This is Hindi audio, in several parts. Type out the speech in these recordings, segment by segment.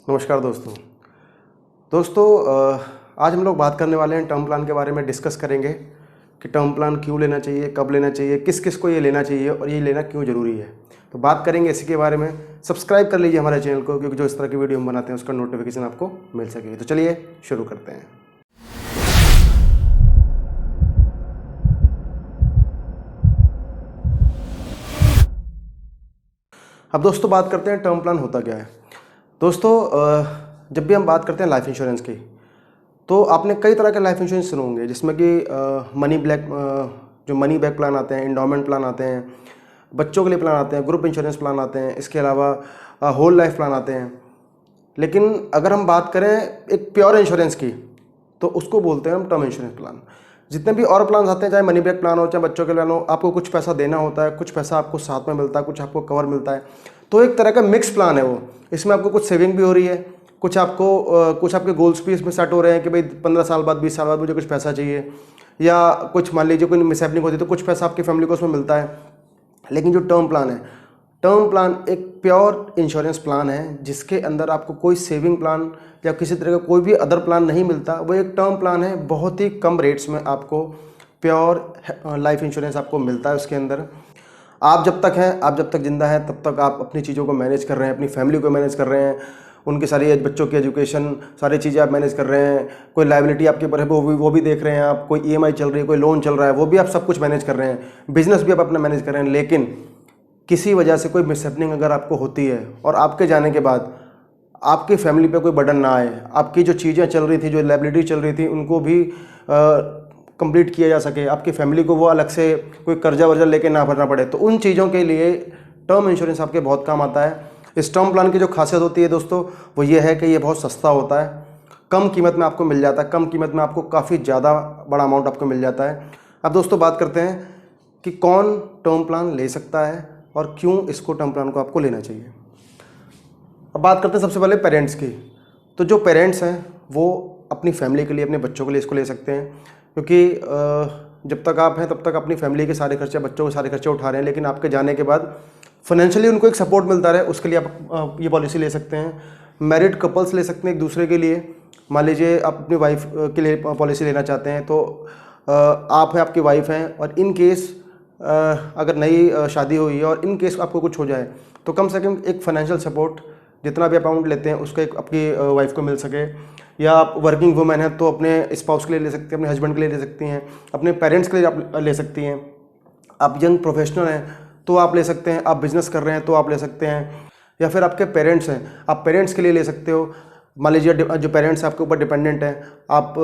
नमस्कार दोस्तों आज हम लोग बात करने वाले हैं टर्म प्लान के बारे में। डिस्कस करेंगे कि टर्म प्लान क्यों लेना चाहिए, कब लेना चाहिए, किस किस को ये लेना चाहिए और ये लेना क्यों ज़रूरी है। तो बात करेंगे इसी के बारे में। सब्सक्राइब कर लीजिए हमारे चैनल को, क्योंकि जो इस तरह की वीडियो हम बनाते हैं उसका नोटिफिकेशन आपको मिल सके। तो चलिए शुरू करते हैं। अब दोस्तों बात करते हैं टर्म प्लान होता क्या है। दोस्तों जब भी हम बात करते हैं लाइफ इंश्योरेंस की, तो आपने कई तरह के लाइफ इंश्योरेंस सुने होंगे, जिसमें कि मनी बैक प्लान आते हैं, इंडोमेंट प्लान आते हैं, बच्चों के लिए प्लान आते हैं, ग्रुप इंश्योरेंस प्लान आते हैं, इसके अलावा होल लाइफ प्लान आते हैं। लेकिन अगर हम बात करें एक प्योर इंश्योरेंस की, तो उसको बोलते हैं हम टर्म इंश्योरेंस प्लान। जितने भी और प्लान आते हैं, चाहे मनी बैक प्लान हो, चाहे बच्चों के प्लान हो, आपको कुछ पैसा देना होता है, कुछ पैसा आपको साथ में मिलता है, कुछ आपको कवर मिलता है। तो एक तरह का मिक्स प्लान है वो। इसमें आपको कुछ सेविंग भी हो रही है, कुछ आपके गोल्स भी इसमें सेट हो रहे हैं कि भाई 15 साल बाद, 20 साल बाद मुझे कुछ पैसा चाहिए, या कुछ मान लीजिए कोई मिसहैपनिंग होती है तो कुछ पैसा आपकी फैमिली को उसमें मिलता है। लेकिन जो टर्म प्लान है, टर्म प्लान एक प्योर इंश्योरेंस प्लान है, जिसके अंदर आपको कोई सेविंग प्लान या किसी तरह का कोई भी अदर प्लान नहीं मिलता। वो एक टर्म प्लान है, बहुत ही कम रेट्स में आपको प्योर लाइफ इंश्योरेंस आपको मिलता है। उसके अंदर आप जब तक जिंदा हैं, तब तक आप अपनी चीज़ों को मैनेज कर रहे हैं, अपनी फैमिली को मैनेज कर रहे हैं, उनकी सारी बच्चों की एजुकेशन, सारी चीज़ें आप मैनेज कर रहे हैं। कोई लायबिलिटी आपके ऊपर है वो भी देख रहे हैं आप, कोई ईएमआई चल रही है, कोई लोन चल रहा है, वो भी आप सब कुछ मैनेज कर रहे हैं, बिजनेस भी आप अपना मैनेज कर रहे हैं। लेकिन किसी वजह से कोई मिसहैपनिंग अगर आपको होती है और आपके जाने के बाद आपकी फैमिली पे कोई बर्डन ना आए, आपकी जो चीज़ें चल रही थी, जो लायबिलिटी चल रही थी, उनको भी कंप्लीट किया जा सके, आपकी फैमिली को वो अलग से कोई कर्जा वर्जा लेके ना भरना पड़े, तो उन चीज़ों के लिए टर्म इंश्योरेंस आपके बहुत काम आता है। इस टर्म प्लान की जो खासियत होती है दोस्तों, वो ये है कि ये बहुत सस्ता होता है, कम कीमत में आपको मिल जाता है, कम कीमत में आपको काफ़ी ज़्यादा बड़ा अमाउंट आपको मिल जाता है। अब दोस्तों बात करते हैं कि कौन टर्म प्लान ले सकता है और क्यों इसको टर्म प्लान को आपको लेना चाहिए। अब बात करते हैं सबसे पहले पेरेंट्स की। तो जो पेरेंट्स हैं वो अपनी फैमिली के लिए, अपने बच्चों के लिए इसको ले सकते हैं, क्योंकि जब तक आप हैं तब तक अपनी फैमिली के सारे खर्चे, बच्चों के सारे खर्चे उठा रहे हैं, लेकिन आपके जाने के बाद फाइनेंशियली उनको एक सपोर्ट मिलता रहे, उसके लिए आप ये पॉलिसी ले सकते हैं। मैरिड कपल्स ले सकते हैं एक दूसरे के लिए। मान लीजिए आप अपनी वाइफ के लिए पॉलिसी लेना चाहते हैं, तो आप हैं, आपकी वाइफ हैं, और इन केस अगर नई शादी हुई है और इन केस आपको कुछ हो जाए, तो कम से कम एक फाइनेंशियल सपोर्ट, जितना भी अमाउंट लेते हैं उसका एक आपकी वाइफ को मिल सके। या आप वर्किंग वुमेन हैं तो अपने स्पाउस के लिए ले सकती हैं, अपने हस्बैंड के लिए ले सकती हैं, अपने पेरेंट्स के लिए आप ले सकती हैं। आप यंग प्रोफेशनल हैं तो आप ले सकते हैं, आप बिज़नेस कर रहे हैं तो आप ले सकते हैं, या फिर आपके पेरेंट्स हैं, आप पेरेंट्स के लिए ले सकते हो। मान लीजिए जो पेरेंट्स आपके ऊपर डिपेंडेंट हैं, आप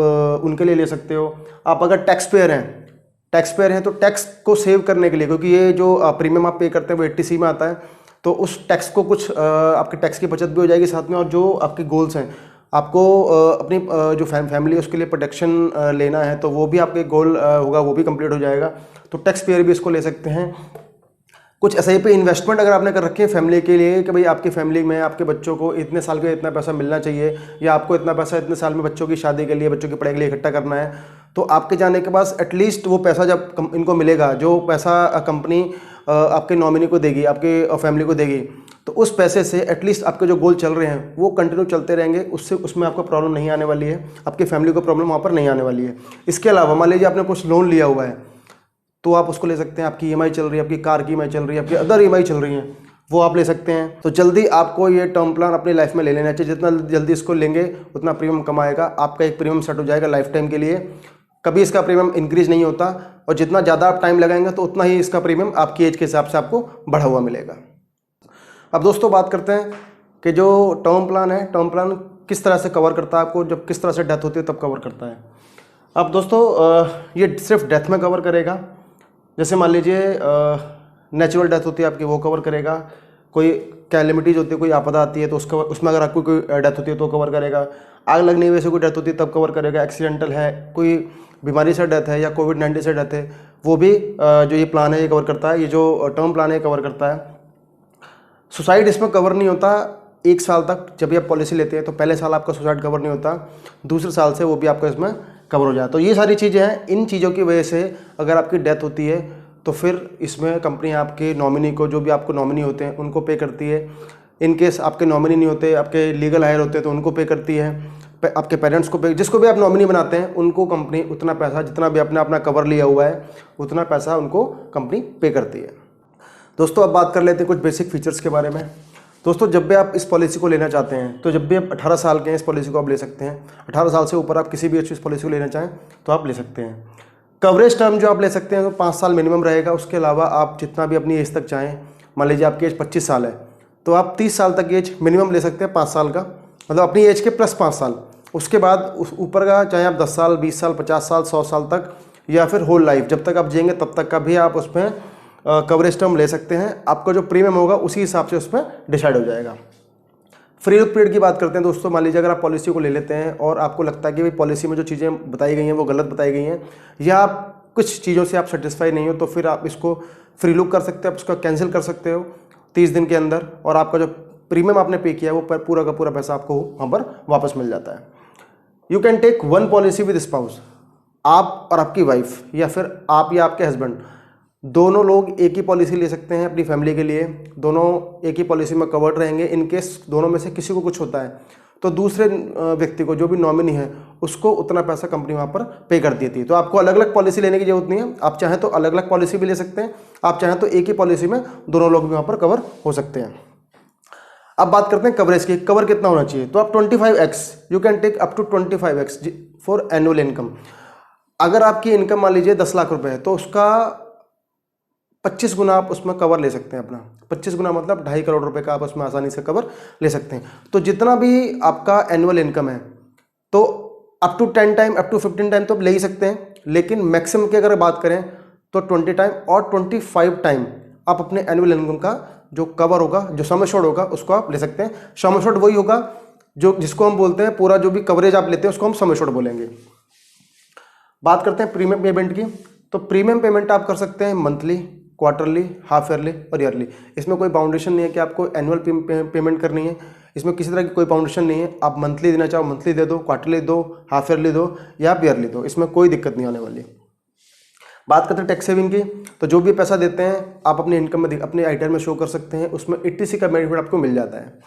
उनके लिए ले सकते हो। आप अगर टैक्स पेयर हैं तो टैक्स को सेव करने के लिए, क्योंकि ये जो प्रीमियम आप पे करते हैं वो 80C में आता है, तो उस टैक्स को कुछ आपके टैक्स की बचत भी हो जाएगी साथ में। और जो आपके गोल्स हैं, आपको अपनी जो फैमिली है उसके लिए प्रोटेक्शन लेना है, तो वो भी आपके गोल होगा, वो भी कंप्लीट हो जाएगा। तो टैक्स पेयर भी इसको ले सकते हैं। कुछ एसआई पे इन्वेस्टमेंट अगर आपने कर रखी है फैमिली के लिए, कि भाई आपकी फैमिली में आपके बच्चों को इतने साल के इतना पैसा मिलना चाहिए, या आपको इतना पैसा इतने साल में बच्चों की शादी के लिए, बच्चों की पढ़ाई के लिए इकट्ठा करना है, तो आपके जाने के बाद एटलीस्ट वो पैसा जब इनको मिलेगा, जो पैसा कंपनी आपके नॉमिनी को देगी, आपके फैमिली को देगी, तो उस पैसे से एटलीस्ट आपके जो गोल चल रहे हैं वो कंटिन्यू चलते रहेंगे, उसमें आपको प्रॉब्लम नहीं आने वाली है, आपकी फैमिली को प्रॉब्लम वहाँ पर नहीं आने वाली है। इसके अलावा मान लीजिए आपने कुछ लोन लिया हुआ है, तो आप उसको ले सकते हैं। आपकी ईएमआई चल रही है, आपकी कार की ईएमआई चल रही है, आपकी अदर ईएमआई चल रही हैं, वो आप ले सकते हैं। तो जल्दी आपको ये टर्म प्लान अपनी लाइफ में ले लेना चाहिए। जितना जल्दी इसको लेंगे उतना प्रीमियम कम आएगा, आपका एक प्रीमियम सेट हो जाएगा लाइफ टाइम के लिए। कभी इसका प्रीमियम इंक्रीज नहीं होता, और जितना ज़्यादा आप टाइम लगाएंगे तो उतना ही इसका प्रीमियम आपकी एज के हिसाब से आपको बढ़ा हुआ मिलेगा। अब दोस्तों बात करते हैं कि जो टर्म प्लान है, टर्म प्लान किस तरह से कवर करता है आपको, जब किस तरह से डेथ होती है तब कवर करता है। अब दोस्तों ये सिर्फ डेथ में कवर करेगा। जैसे मान लीजिए नेचुरल डेथ होती है आपकी, वो कवर करेगा। कोई कैलेमिटीज होती है, कोई आपदा आती है तो उसमें अगर आपको कोई डेथ होती है तो कवर करेगा। आग लगने की वजह से कोई डेथ होती है तब कवर करेगा। एक्सीडेंटल है, कोई बीमारी से डेथ है, या कोविड-19 से डेथ है, वो भी जो ये प्लान है ये कवर करता है। ये जो टर्म प्लान है ये कवर करता है। सुसाइड इसमें कवर नहीं होता 1 साल तक। जब भी आप पॉलिसी लेते हैं तो पहले साल आपका सुसाइड कवर नहीं होता, दूसरे साल से वो भी आपका इसमें कवर हो जाए। तो ये सारी चीज़ें हैं। इन चीज़ों की वजह से अगर आपकी डेथ होती है तो फिर इसमें कंपनी आपके नॉमिनी को, जो भी आपको नॉमिनी होते हैं, उनको पे करती है। इन केस आपके नॉमिनी नहीं होते, आपके लीगल हायर होते तो उनको पे करती है, आपके पेरेंट्स को पे, जिसको भी आप नॉमिनी बनाते हैं उनको कंपनी उतना पैसा, जितना भी अपना अपना कवर लिया हुआ है उतना पैसा उनको कंपनी पे करती है। दोस्तों अब बात कर लेते हैं कुछ बेसिक फीचर्स के बारे में। दोस्तों जब भी आप इस पॉलिसी को लेना चाहते हैं, तो जब भी आप 18 साल के हैं इस पॉलिसी को आप ले सकते हैं। 18 साल से ऊपर आप किसी भी इस पॉलिसी को लेना चाहें तो आप ले सकते हैं। कवरेज टर्म जो आप ले सकते हैं वो 5 साल मिनिमम रहेगा। उसके अलावा आप जितना भी अपनी एज तक चाहें, मान लीजिए आपकी एज 25 साल है तो आप 30 साल तक एज मिनिमम ले सकते हैं, 5 साल का, मतलब अपनी एज के प्लस 5 साल। उसके बाद उस ऊपर का चाहे आप 10 साल, 20 साल, 50 साल, 100 साल तक, या फिर होल लाइफ जब तक आप जिएंगे तब तक का भी आप उसमें कवरेज टर्म ले सकते हैं। आपका जो प्रीमियम होगा उसी हिसाब से उसमें डिसाइड हो जाएगा। फ्री लुक पीरियड की बात करते हैं दोस्तों। मान लीजिए अगर आप पॉलिसी को ले लेते हैं और आपको लगता है कि भाई पॉलिसी में जो चीज़ें बताई गई हैं वो गलत बताई गई हैं, या आप कुछ चीज़ों से आप सेटिस्फाई नहीं हो, तो फिर आप इसको फ्री लुक कर सकते हैं, आप उसका कैंसिल कर सकते हो 30 दिन के अंदर, और आपका जो प्रीमियम आपने पे किया है वो पूरा का पूरा पैसा आपको वहाँ पर वापस मिल जाता है। You can take one policy with spouse. आप और आपकी वाइफ, या फिर आप या आपके हस्बैंड, दोनों लोग एक ही पॉलिसी ले सकते हैं अपनी फैमिली के लिए। दोनों एक ही पॉलिसी में कवर्ड रहेंगे। इन केस दोनों में से किसी को कुछ होता है तो दूसरे व्यक्ति को, जो भी नॉमिनी है, उसको उतना पैसा कंपनी वहाँ पर पे कर देती है। तो आपको अलग अलग पॉलिसी लेने की जरूरत नहीं है। आप चाहें तो अलग अलग पॉलिसी भी ले सकते हैं, आप चाहें तो एक ही पॉलिसी में दोनों लोग भी वहाँ पर कवर हो सकते हैं। अब बात करते हैं कवरेज की। कवर कितना होना चाहिए? तो आप 25x, you can take up to 25x for annual income. अगर आपकी इनकम मान लीजिए 10 लाख रुपए है तो उसका 25 गुना आप उसमें कवर ले सकते हैं अपना। 25 गुना मतलब 2.5 करोड़ रुपए का आप उसमें आसानी से कवर ले सकते हैं। तो जितना भी आपका एनुअल इनकम है तो up to 10 time, up to 15 time तो आप ले ही सकते हैं, लेकिन मैक्सिमम की अगर बात करें तो 20 टाइम और 25 टाइम आप अपने एनुअल इनकम का जो कवर होगा, जो सम एश्योर्ड होगा, उसको आप ले सकते हैं। सम एश्योर्ड वही होगा जो जिसको हम बोलते हैं, पूरा जो भी कवरेज आप लेते हैं उसको हम सम एश्योर्ड बोलेंगे। बात करते हैं प्रीमियम पेमेंट की। तो प्रीमियम पेमेंट आप कर सकते हैं मंथली, क्वार्टरली, हाफ ईयरली और ईयरली। इसमें कोई बाउंडेशन नहीं है कि आपको एनुअल पेमेंट करनी है। इसमें किसी तरह की कोई बाउंडेशन नहीं है। आप मंथली देना चाहो मंथली दे दो, क्वार्टरली दो, हाफ ईयरली दो या आप ईयरली दो, इसमें कोई दिक्कत नहीं आने वाली। बात करते हैं टैक्स सेविंग की। तो जो भी पैसा देते हैं आप अपने इनकम में, अपने आइटम में शो कर सकते हैं। उसमें 80C का बेनिफिट आपको मिल जाता है।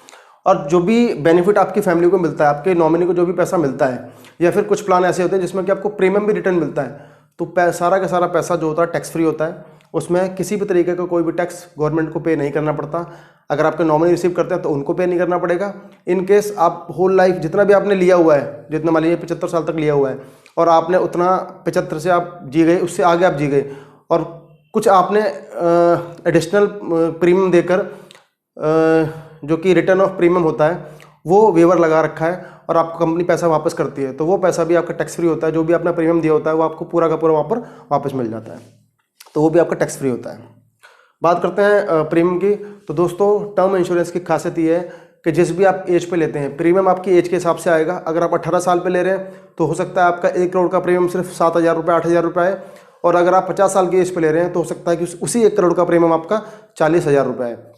और जो भी बेनिफिट आपकी फैमिली को मिलता है, आपके नॉमिनी को जो भी पैसा मिलता है, या फिर कुछ प्लान ऐसे होते हैं जिसमें कि आपको प्रीमियम भी रिटर्न मिलता है, तो सारा का सारा पैसा जो होता है टैक्स फ्री होता है। उसमें किसी भी तरीके का कोई भी टैक्स गवर्नमेंट को पे नहीं करना पड़ता। अगर आपके नॉमिनी रिसीव करते हैं तो उनको पे नहीं करना पड़ेगा। इन केस आप होल लाइफ जितना भी आपने लिया हुआ है, जितना मान लीजिए 75 साल तक लिया हुआ है और आपने उतना 75 से आप जी गए, उससे आगे आप जी गए और कुछ आपने एडिशनल प्रीमियम देकर जो कि रिटर्न ऑफ प्रीमियम होता है वो वेवर लगा रखा है और आपको कंपनी पैसा वापस करती है, तो वो पैसा भी आपका टैक्स फ्री होता है। जो भी आपने प्रीमियम दिया होता है वो आपको पूरा का पूरा वहाँ पर वापस मिल जाता है, तो वो भी आपका टैक्स फ्री होता है। बात करते हैं प्रीमियम की। तो दोस्तों टर्म इंश्योरेंस की खासियत ये है कि जिस भी आप एज पे लेते हैं, प्रीमियम आपकी एज के हिसाब से आएगा। अगर आप 18 साल पे ले रहे हैं तो हो सकता है आपका 1 करोड़ का प्रीमियम सिर्फ 7,000 रुपये, 8,000 रुपये है। और अगर आप 50 साल की एज पे ले रहे हैं तो हो सकता है कि उसी 1 करोड़ का प्रीमियम आपका 40,000 रुपये है।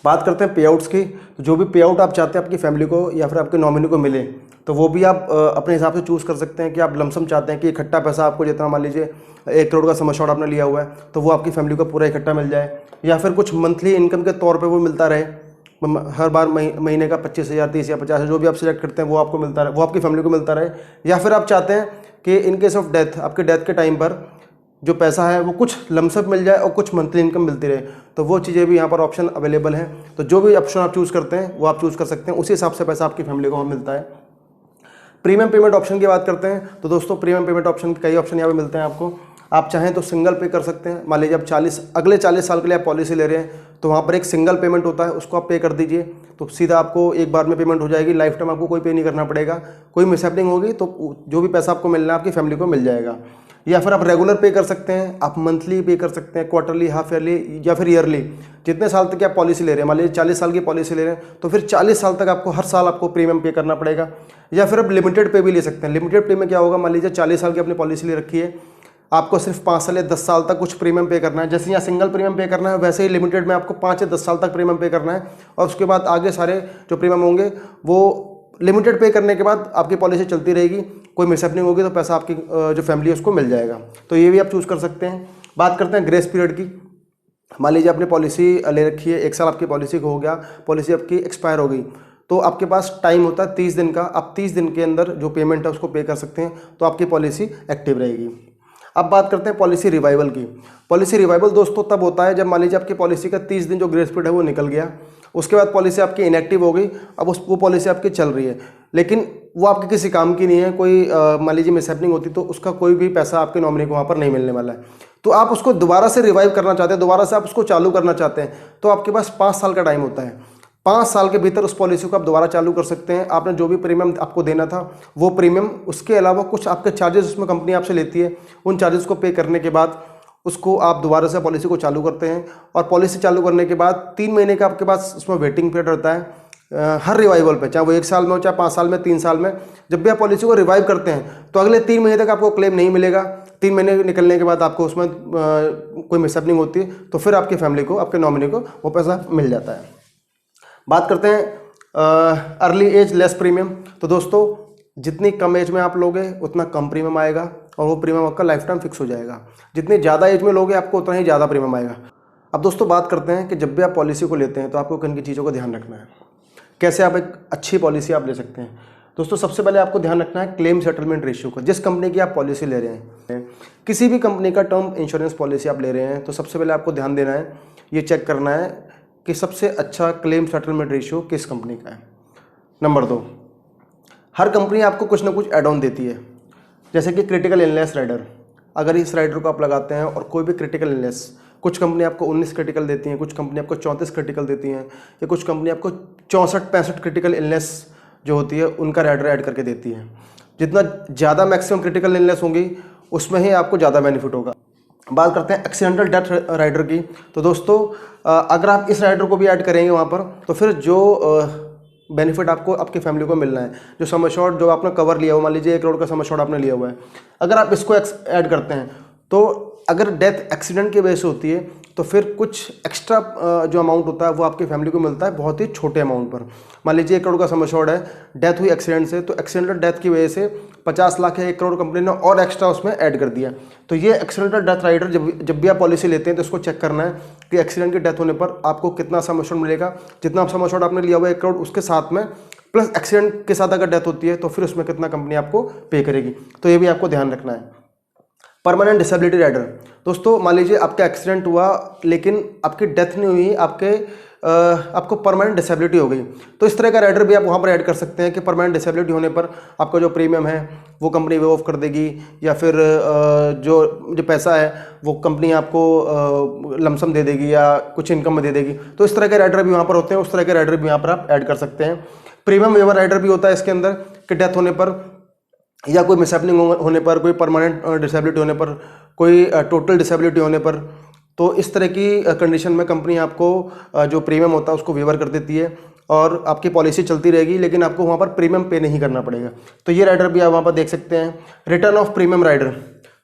बात करते हैं पे आउट्स की। तो जो भी पे आउट आप चाहते हैं आपकी फैमिली को या फिर आपके नॉमिनी को मिले, तो वो भी आप अपने हिसाब से चूज़ कर सकते हैं कि आप लमसम चाहते हैं कि इकट्ठा पैसा आपको, जितना मान लीजिए 1 करोड़ का सम एश्योर्ड आपने लिया हुआ है, तो वो आपकी फैमिली को पूरा इकट्ठा मिल जाए, या फिर कुछ मंथली इनकम के तौर पे वो मिलता रहे। हर बार महीने का 25,000, 30 या 50, जो भी आप सिलेक्ट करते हैं वो आपको मिलता रहे, वो आपकी फैमिली को मिलता रहे। या फिर आप चाहते हैं कि इन केस ऑफ डेथ, आपके डेथ के टाइम पर जो पैसा है वो कुछ लमसम मिल जाए और कुछ मंथली इनकम मिलती रहे, तो वो चीज़ें भी यहाँ पर ऑप्शन अवेलेबल हैं। तो जो भी ऑप्शन आप चूज़ करते हैं वो आप चूज़ कर सकते हैं, उसी हिसाब से पैसा आपकी फैमिली को मिलता है। प्रीमियम पेमेंट ऑप्शन की बात करते हैं। तो दोस्तों प्रीमियम पेमेंट ऑप्शन कई ऑप्शन यहाँ पे मिलते हैं आपको। आप चाहें तो सिंगल पे कर सकते हैं। मान लीजिए आप अगले 40 साल के लिए आप पॉलिसी ले रहे हैं, तो वहाँ पर एक सिंगल पेमेंट होता है, उसको आप पे कर दीजिए, तो सीधा आपको एक बार में पेमेंट हो जाएगी। लाइफ टाइम आपको कोई पे नहीं करना पड़ेगा। कोई मिसहैपनिंग होगी तो जो भी पैसा आपको मिलना है आपकी फैमिली को मिल जाएगा। या फिर आप रेगुलर पे कर सकते हैं, आप मंथली पे कर सकते हैं, क्वार्टरली, हाफ ईयरली या फिर ईयरली। जितने साल तक आप पॉलिसी ले रहे हैं, मान लीजिए 40 साल की पॉलिसी ले रहे हैं तो फिर 40 साल तक आपको हर साल आपको प्रीमियम पे करना पड़ेगा। या फिर आप लिमिटेड पे भी ले सकते हैं। लिमिटेड पे में क्या होगा, मान लीजिए 40 साल की अपनी पॉलिसी ले रखी है, आपको सिर्फ 5 साल या 10 साल तक कुछ प्रीमियम पे करना है। जैसे यहाँ सिंगल प्रीमियम पे करना है, वैसे ही लिमिटेड में आपको 5 या 10 साल तक प्रीमियम पे करना है, और उसके बाद आगे सारे जो प्रीमियम होंगे वो लिमिटेड पे करने के बाद आपकी पॉलिसी चलती रहेगी। कोई मिसहैपनिंग होगी तो पैसा आपकी जो फैमिली है उसको मिल जाएगा। तो ये भी आप चूज़ कर सकते हैं। बात करते हैं ग्रेस पीरियड की। मान लीजिए आपने पॉलिसी ले रखी है, 1 साल आपकी पॉलिसी को हो गया, पॉलिसी आपकी एक्सपायर हो गई, तो आपके पास टाइम होता है 30 दिन का। आप 30 दिन के अंदर जो पेमेंट है उसको पे कर सकते हैं, तो आपकी पॉलिसी एक्टिव रहेगी। अब बात करते हैं पॉलिसी रिवाइवल की। पॉलिसी रिवाइवल दोस्तों तब होता है जब मान लीजिए आपकी पॉलिसी का 30 दिन जो ग्रेस पीरियड है वो निकल गया, उसके बाद पॉलिसी आपकी इनएक्टिव हो गई, अब वो पॉलिसी आपकी चल रही है, लेकिन वो आपके किसी काम की नहीं है, कोई मान लीजिए मिसहैपनिंग होती तो उसका कोई भी पैसा आपके नॉमिनी को वहाँ पर नहीं मिलने वाला है। तो आप उसको दोबारा से रिवाइव करना चाहते हैं, दोबारा से आप उसको चालू करना चाहते हैं, तो आपके पास 5 साल का टाइम होता है। 5 साल के भीतर उस पॉलिसी को आप दोबारा चालू कर सकते हैं। आपने जो भी प्रीमियम आपको देना था वो प्रीमियम, उसके अलावा कुछ आपके चार्जेस उसमें कंपनी आपसे लेती है, उन चार्जेस को पे करने के बाद उसको आप दोबारा से पॉलिसी को चालू करते हैं। और पॉलिसी चालू करने के बाद 3 महीने का आपके पास उसमें वेटिंग पीरियड रहता है हर रिवाइवल पे, चाहे वो 1 साल में हो, चाहे 5 साल में, 3 साल में। जब भी आप पॉलिसी को रिवाइव करते हैं तो अगले 3 महीने तक आपको क्लेम नहीं मिलेगा। 3 महीने निकलने के बाद आपको उसमें कोई मिसहैपनिंग होती है तो फिर आपकी फैमिली को, आपके नॉमिनी को वो पैसा मिल जाता है। बात करते हैं अर्ली एज लेस प्रीमियम। तो दोस्तों जितनी कम एज में आप लोगे उतना कम प्रीमियम आएगा और वो प्रीमियम आपका लाइफ टाइम फिक्स हो जाएगा। जितनी ज़्यादा एज में लोगे आपको उतना ही ज़्यादा प्रीमियम आएगा। अब दोस्तों बात करते हैं कि जब भी आप पॉलिसी को लेते हैं तो आपको किन किन चीज़ों का ध्यान रखना है, कैसे आप एक अच्छी पॉलिसी आप ले सकते हैं। दोस्तों सबसे पहले आपको ध्यान रखना है क्लेम सेटलमेंट रेशियो का। जिस कंपनी की आप पॉलिसी ले रहे हैं, किसी भी कंपनी का टर्म इंश्योरेंस पॉलिसी आप ले रहे हैं, तो सबसे पहले आपको ध्यान देना है, ये चेक करना है कि सबसे अच्छा क्लेम सेटलमेंट रेशियो किस कंपनी का है। नंबर 2, हर कंपनी आपको कुछ ना कुछ एड ऑन देती है, जैसे कि क्रिटिकल इलनेस राइडर। अगर इस राइडर को आप लगाते हैं और कोई भी क्रिटिकल इलनेस, कुछ कंपनी आपको 19 क्रिटिकल देती हैं, कुछ कंपनी आपको 34 क्रिटिकल देती हैं, या कुछ कंपनी आपको 64-65 क्रिटिकल इलनेस जो होती है उनका राइडर ऐड करके देती है। जितना ज़्यादा मैक्सिमम क्रिटिकल इलनेस होंगी उसमें ही आपको ज़्यादा बेनिफिट होगा। बात करते हैं एक्सीडेंटल डेथ राइडर की। तो दोस्तों अगर आप इस राइडर को भी ऐड करेंगे वहाँ पर, तो फिर जो बेनिफिट आपको आपकी फैमिली को मिलना है, जो सम एश्योर्ड जो आपने कवर लिया हो, मान लीजिए 1 करोड़ का सम एश्योर्ड आपने लिया हुआ है, अगर आप इसको ऐड करते हैं तो अगर डेथ एक्सीडेंट की वजह से होती है तो फिर कुछ एक्स्ट्रा जो अमाउंट होता है वो आपकी फैमिली को मिलता है बहुत ही छोटे अमाउंट पर। मान लीजिए 1 करोड़ का सम एश्योर्ड है, डेथ हुई एक्सीडेंट से, तो एक्सीडेंटल डेथ की वजह से 50 लाख या 1 करोड़ कंपनी ने और एक्स्ट्रा उसमें ऐड कर दिया। तो ये एक्सीडेंटल डेथ राइडर जब भी आप पॉलिसी लेते हैं तो इसको चेक करना है कि एक्सीडेंट की डेथ होने पर आपको कितना सम एश्योर्ड मिलेगा। जितना सम एश्योर्ड आपने लिया हुआ है 1 करोड़, उसके साथ में प्लस एक्सीडेंट के साथ अगर डेथ होती है तो फिर उसमें कितना कंपनी आपको पे करेगी, तो ये भी आपको ध्यान रखना है। Permanent disability rider. दोस्तों मान लीजिए आपका एक्सीडेंट हुआ लेकिन आपकी डेथ नहीं हुई, आपको परमानेंट डिसेबिलिटी हो गई, तो इस तरह का राइडर भी आप वहाँ पर ऐड कर सकते हैं कि परमानेंट डिसेबिलिटी होने पर आपका जो प्रीमियम है वो कंपनी वेव ऑफ कर देगी, या फिर जो पैसा है वो कंपनी आपको लमसम दे देगी या कुछ इनकम में दे देगी। तो इस तरह के राइडर भी वहाँ पर होते हैं, उस तरह के राइडर भी यहाँ पर आप ऐड कर सकते हैं। प्रीमियम वेवर राइडर भी होता है इसके अंदर कि डेथ होने पर या कोई मिसहैपनिंग होने पर, कोई परमानेंट डिसेबिलिटी होने पर, कोई टोटल डिसेबिलिटी होने पर, तो इस तरह की कंडीशन में कंपनी आपको जो प्रीमियम होता है उसको वेवर कर देती है और आपकी पॉलिसी चलती रहेगी, लेकिन आपको वहाँ पर प्रीमियम पे नहीं करना पड़ेगा। तो ये राइडर भी आप वहाँ पर देख सकते हैं। Return of premium rider.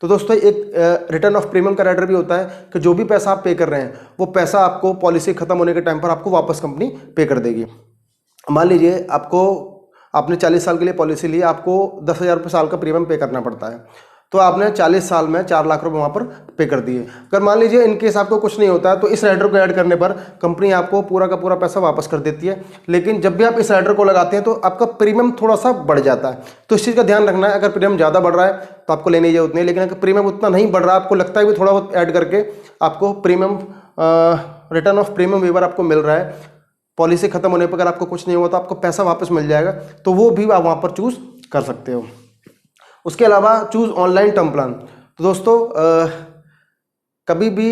तो दोस्तों एक रिटर्न ऑफ प्रीमियम का राइडर भी होता है कि जो भी पैसा आप पे कर रहे हैं वो पैसा आपको पॉलिसी खत्म होने के टाइम पर आपको वापस कंपनी पे कर देगी। मान लीजिए आपने 40 साल के लिए पॉलिसी ली, आपको 10,000 रुपये साल का प्रीमियम पे करना पड़ता है, तो आपने 40 साल में 4 लाख रुपए वहाँ पर पे कर दिए। अगर मान लीजिए इनकेस आपको कुछ नहीं होता है तो इस राइडर को ऐड करने पर कंपनी आपको पूरा का पूरा पैसा वापस कर देती है, लेकिन जब भी आप इस राइडर को लगाते हैं तो आपका प्रीमियम थोड़ा सा बढ़ जाता है। तो इस चीज़ का ध्यान रखना है, अगर प्रीमियम ज़्यादा बढ़ रहा है तो आपको लेने की जरूरत नहीं है, लेकिन अगर प्रीमियम उतना नहीं बढ़ रहा, आपको लगता है कि थोड़ा बहुत ऐड करके आपको premium return of premium waiver आपको मिल रहा है, पॉलिसी खत्म होने पर अगर आपको कुछ नहीं हुआ तो आपको पैसा वापस मिल जाएगा, तो वो भी आप वहाँ पर चूज़ कर सकते हो। उसके अलावा चूज़ ऑनलाइन टर्म प्लान। तो दोस्तों कभी भी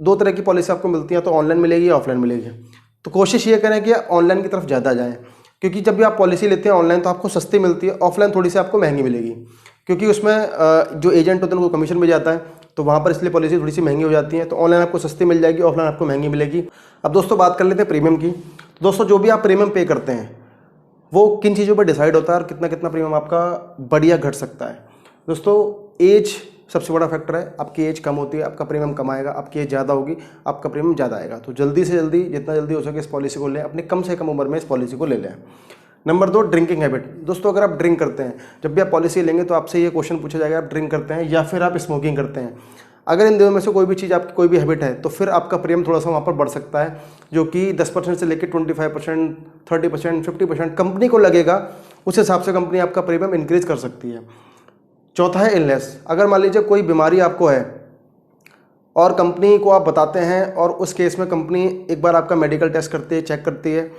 2 तरह की पॉलिसी आपको मिलती है, तो ऑनलाइन मिलेगी या ऑफलाइन मिलेगी। तो कोशिश ये करें कि ऑनलाइन की तरफ ज़्यादा जाएं, क्योंकि जब भी आप पॉलिसी लेते हैं ऑनलाइन तो आपको सस्ती मिलती है, ऑफलाइन थोड़ी सी आपको महंगी मिलेगी, क्योंकि उसमें जो एजेंट होते हैं उनको कमीशन भी जाता है, तो वहाँ पर इसलिए पॉलिसी थोड़ी सी महंगी हो जाती है। तो ऑनलाइन आपको सस्ती मिल जाएगी, ऑफलाइन आपको महंगी मिलेगी। अब दोस्तों बात कर लेते हैं प्रीमियम की। तो दोस्तों जो भी आप प्रीमियम पे करते हैं वो किन चीज़ों पर डिसाइड होता है और कितना कितना प्रीमियम आपका बढ़िया घट सकता है। दोस्तों एज सबसे बड़ा फैक्टर है। आपकी एज कम होती है आपका प्रीमियम कम आएगा, आपकी एज ज़्यादा होगी आपका प्रीमियम ज़्यादा आएगा। तो जल्दी से जल्दी जितना जल्दी हो सके इस पॉलिसी को लें, अपनी कम से कम उम्र में इस पॉलिसी को ले लें। Number 2, drinking habit. दोस्तों अगर आप ड्रिंक करते हैं, जब भी आप पॉलिसी लेंगे तो आपसे ये क्वेश्चन पूछा जाएगा आप ड्रिंक करते हैं या फिर आप स्मोकिंग करते हैं। अगर इन दोनों में से कोई भी चीज़ आपकी कोई भी हैबिट है तो फिर आपका प्रीमियम थोड़ा सा वहाँ पर बढ़ सकता है, जो कि 10% से लेकर 25%, 30%, 50% कंपनी को लगेगा, उस हिसाब से कंपनी आपका प्रीमियम इंक्रीज कर सकती है। चौथा है इलनेस। अगर मान लीजिए कोई बीमारी आपको है और कंपनी को आप बताते हैं और उस केस में कंपनी एक बार आपका मेडिकल टेस्ट करती है, चेक करती है,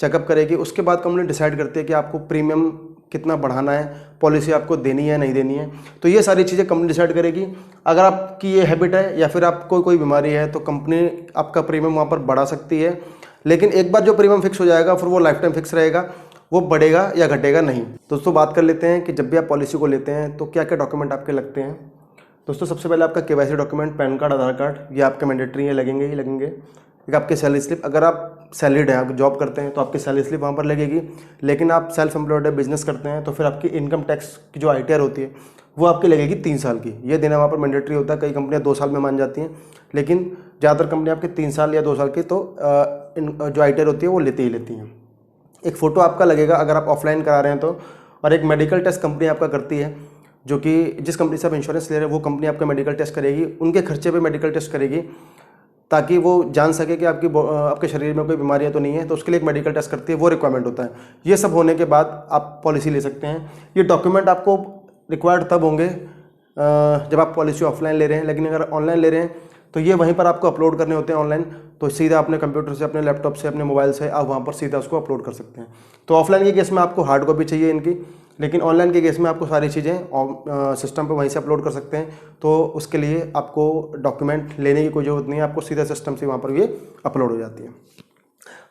चेकअप करेगी, उसके बाद कंपनी डिसाइड करती है कि आपको प्रीमियम कितना बढ़ाना है, पॉलिसी आपको देनी है नहीं देनी है। तो ये सारी चीज़ें कंपनी डिसाइड करेगी। अगर आपकी ये हैबिट है या फिर आपको कोई बीमारी है तो कंपनी आपका प्रीमियम वहाँ पर बढ़ा सकती है, लेकिन एक बार जो प्रीमियम फिक्स हो जाएगा फिर वो लाइफ टाइम फिक्स रहेगा, वो बढ़ेगा या घटेगा नहीं। दोस्तों बात कर लेते हैं कि जब भी आप पॉलिसी को लेते हैं तो क्या क्या डॉक्यूमेंट आपके लगते हैं। दोस्तों सबसे पहले आपका केवाईसी डॉक्यूमेंट, पैन कार्ड, आधार कार्ड, ये आपके मैंडेटरी हैं, लगेंगे ही लगेंगे। एक आपकी सैलरी स्लिप, अगर आप सैलरीड हैं, आप जॉब करते हैं तो आपकी सैलरी स्लिप वहाँ पर लगेगी, लेकिन आप सेल्फ एम्प्लॉयड है, बिजनेस करते हैं तो फिर आपकी इनकम टैक्स की जो ITR होती है वो आपकी लगेगी 3 साल की। ये देना वहाँ पर मैंडेटरी होता है। कई कंपनियाँ 2 साल में मान जाती हैं, लेकिन ज़्यादातर कंपनी आपकी 3 साल या 2 साल की तो जो ITR होती है वो लेती ही लेती हैं। एक फ़ोटो आपका लगेगा अगर आप ऑफलाइन करा रहे हैं तो, और एक मेडिकल टेस्ट कंपनी आपका करती है, जो कि जिस कंपनी से आप इंश्योरेंस ले रहे हैं वो कंपनी आपका मेडिकल टेस्ट करेगी, उनके खर्चे पे मेडिकल टेस्ट करेगी, ताकि वो जान सके कि आपके शरीर में कोई बीमारियां तो नहीं है, तो उसके लिए एक मेडिकल टेस्ट करती है, वो रिक्वायरमेंट होता है। ये सब होने के बाद आप पॉलिसी ले सकते हैं। ये डॉक्यूमेंट आपको रिक्वायर्ड तब होंगे जब आप पॉलिसी ऑफलाइन ले रहे हैं, लेकिन अगर ऑनलाइन ले रहे हैं तो ये वहीं पर आपको अपलोड करने होते हैं ऑनलाइन, तो सीधा अपने कंप्यूटर से, अपने लैपटॉप से, अपने मोबाइल से आप वहाँ पर सीधा उसको अपलोड कर सकते हैं। तो ऑफलाइन के केस में आपको हार्ड कॉपी चाहिए इनकी, लेकिन ऑनलाइन के केस में आपको सारी चीज़ें सिस्टम पे वहीं से अपलोड कर सकते हैं। तो उसके लिए आपको डॉक्यूमेंट लेने की कोई ज़रूरत नहीं है, आपको सीधा सिस्टम से वहाँ पर ये अपलोड हो जाती है।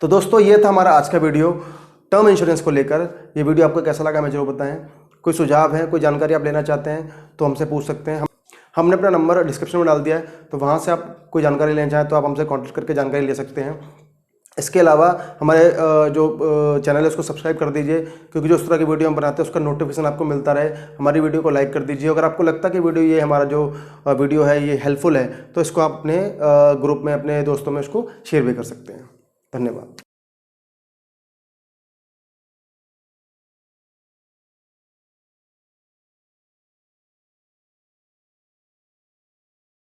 तो दोस्तों ये था हमारा आज का वीडियो टर्म इंश्योरेंस को लेकर। ये वीडियो आपको कैसा लगा हमें जरूर बताएं। कोई सुझाव है, कोई जानकारी आप लेना चाहते हैं तो हमसे पूछ सकते हैं। हमने अपना नंबर डिस्क्रिप्शन में डाल दिया है, तो वहाँ से आप कोई जानकारी लेना चाहें तो आप हमसे कॉन्टैक्ट करके जानकारी ले सकते हैं। इसके अलावा हमारे जो चैनल है उसको सब्सक्राइब कर दीजिए, क्योंकि जो इस तरह की वीडियो हम बनाते हैं उसका नोटिफिकेशन आपको मिलता रहे। हमारी वीडियो को लाइक कर दीजिए। अगर आपको लगता है कि वीडियो ये हमारा जो वीडियो है ये हेल्पफुल है तो इसको आप अपने ग्रुप में, अपने दोस्तों में इसको शेयर भी कर सकते हैं। धन्यवाद।